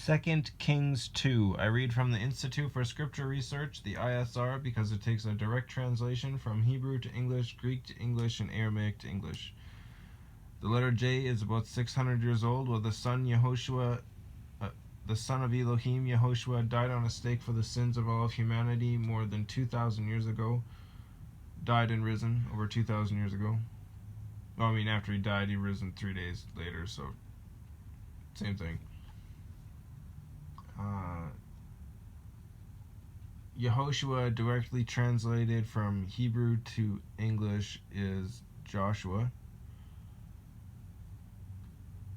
2 Kings 2. I read from the Institute for Scripture Research, the ISR, because it takes a direct translation from Hebrew to English, Greek to English, and Aramaic to English. The letter J is about 600 years old, while the son Yehoshua, the son of Elohim, Yehoshua, died on a stake for the sins of all of humanity more than 2,000 years ago. Died and risen over 2,000 years ago. Well, I mean, after he died, he risen 3 days later, so same thing. Yehoshua, directly translated from Hebrew to English, is Joshua.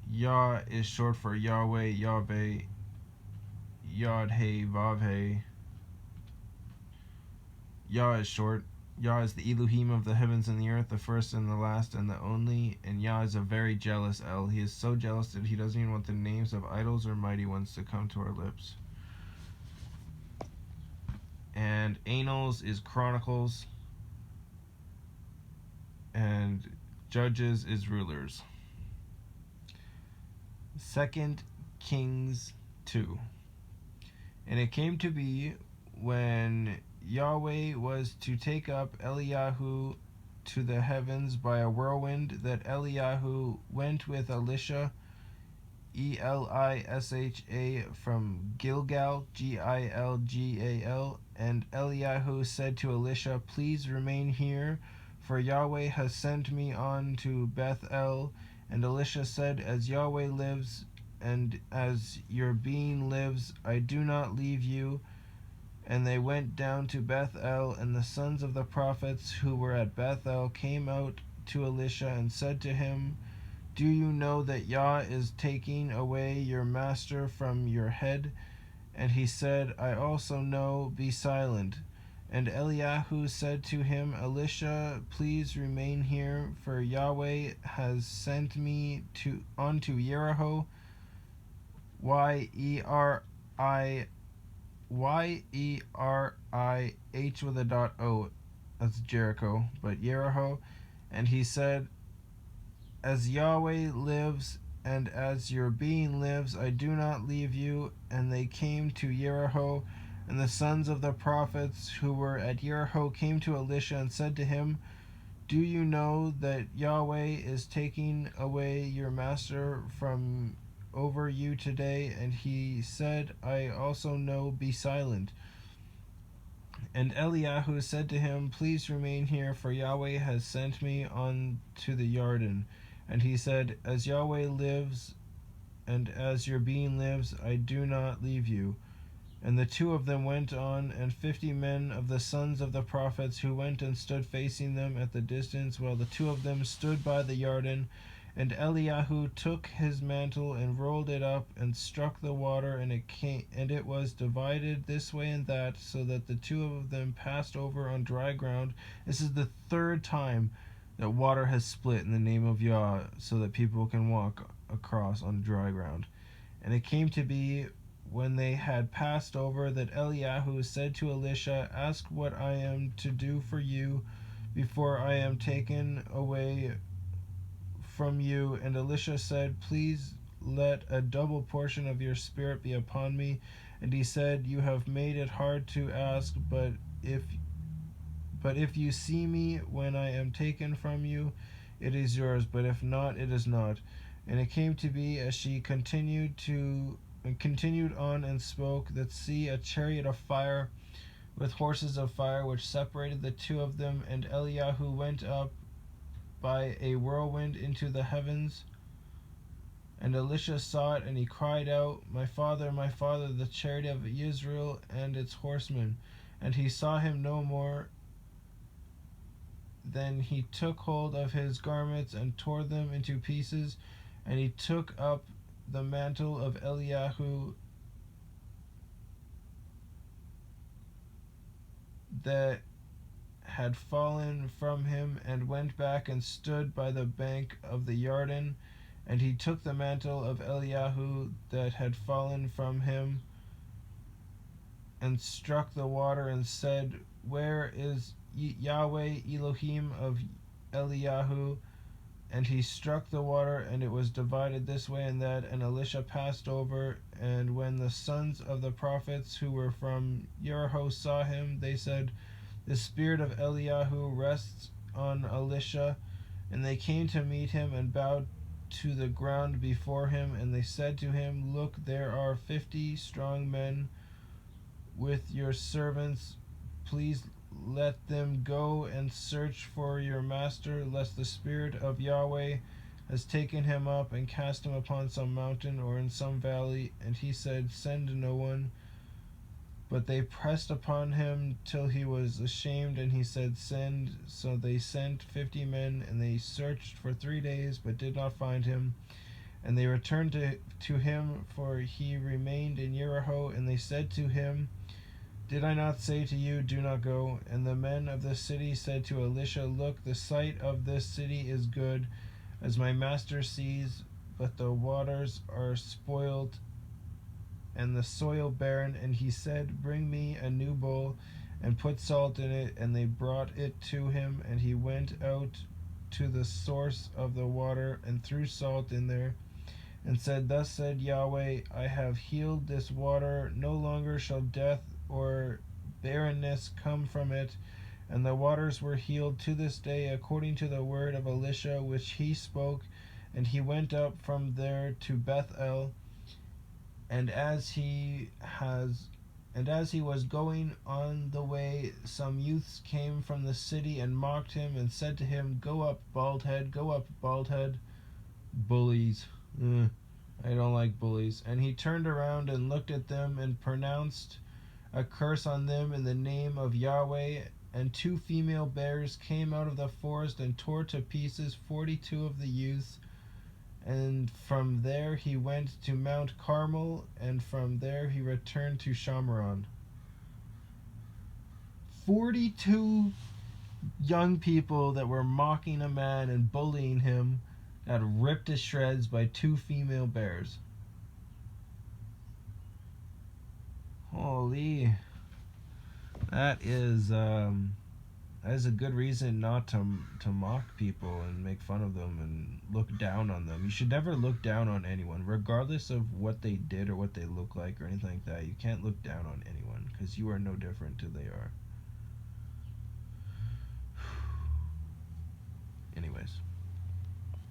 Yah is short for YahWeh, YahWeh, Yod-He, Vav-He. Yah is short. Yah is the Elohim of the heavens and the earth, the first and the last and the only. And Yah is a very jealous El. He is so jealous that he doesn't even want the names of idols or mighty ones to come to our lips. And Annals is Chronicles. And Judges is rulers. 2 Kings 2. And it came to be, when YahWeh was to take up Eliyahu to the heavens by a whirlwind, that Eliyahu went with Elisha, Elisha, from Gilgal, Gilgal, and Eliyahu said to Elisha, "Please remain here, for YahWeh has sent me on to Bethel." And Elisha said, "As YahWeh lives, and as your being lives, I do not leave you." And they went down to Bethel, and the sons of the prophets who were at Bethel came out to Elisha and said to him, "Do you know that Yah is taking away your master from your head?" And he said, "I also know, be silent." And Eliyahu said to him, "Elisha, please remain here, for YahWeh has sent me unto Jericho, Yerih with a dot O, that's Jericho, but Jericho. And he said, "As YahWeh lives, and as your being lives, I do not leave you." And they came to Jericho. And the sons of the prophets who were at Jericho came to Elisha and said to him, "Do you know that YahWeh is taking away your master from over you today?" And he said, "I also know, be silent." And Eliyahu said to him, "Please remain here, for YahWeh has sent me on to the Jordan." And he said, "As YahWeh lives, and as your being lives, I do not leave you." And the two of them went on, and 50 men of the sons of the prophets, who went and stood facing them at the distance, while the two of them stood by the Jordan. And Eliyahu took his mantle and rolled it up and struck the water, and it was divided this way and that, so that the two of them passed over on dry ground. This is the third time that water has split in the name of Yah, so that people can walk across on dry ground. And it came to be, when they had passed over, that Eliyahu said to Elisha, "Ask what I am to do for you before I am taken away from you." And Elisha said, "Please let a double portion of your spirit be upon me." And he said, "You have made it hard to ask, but if you see me when I am taken from you, it is yours, but if not, it is not." And it came to be, as she continued on and spoke, that see, a chariot of fire with horses of fire, which separated the two of them. And Eliyahu went up by a whirlwind into the heavens. And Elisha saw it, and he cried out, my father, the chariot of Israel and its horsemen." And he saw him no more. Then he took hold of his garments and tore them into pieces. And he took up the mantle of Eliyahu that had fallen from him, and went back and stood by the bank of the Jordan. And he took the mantle of Eliyahu that had fallen from him, and struck the water, and said, "Where is YahWeh Elohim of Eliyahu?" And he struck the water, and it was divided this way and that, and Elisha passed over. And when the sons of the prophets who were from Jericho saw him, they said, the spirit of Eliyahu rests on Elisha. And they came to meet him and bowed to the ground before him. And they said to him, look, there are 50 strong men with your servants. Please let them go and search for your master, lest the spirit of YahWeh has taken him up and cast him upon some mountain or in some valley. And he said, send no one. But they pressed upon him till he was ashamed, and he said, send. So they sent 50 men, and they searched for 3 days, but did not find him. And they returned to him, for he remained in Jericho. And they said to him, did I not say to you, do not go? And the men of the city said to Elisha, look, the site of this city is good, as my master sees, but the waters are spoiled and the soil barren. And he said, bring me a new bowl and put salt in it. And they brought it to him, and he went out to the source of the water and threw salt in there, and said, thus said YahWeh, I have healed this water, no longer shall death or barrenness come from it. And the waters were healed to this day, according to the word of Elisha which he spoke. And he went up from there to Bethel. And as he was going on the way, some youths came from the city and mocked him, and said to him, go up, bald head, go up, bald head. Bullies. I don't like bullies. And he turned around and looked at them and pronounced a curse on them in the name of YahWeh. And 2 female bears came out of the forest and tore to pieces 42 of the youths. And from there he went to Mount Carmel, and from there he returned to Shamron. 42 young people that were mocking a man and bullying him got ripped to shreds by 2 female bears. Holy. That is a good reason not to mock people and make fun of them and look down on them. You should never look down on anyone, regardless of what they did or what they look like or anything like that. You can't look down on anyone, because you are no different than they are. Anyways.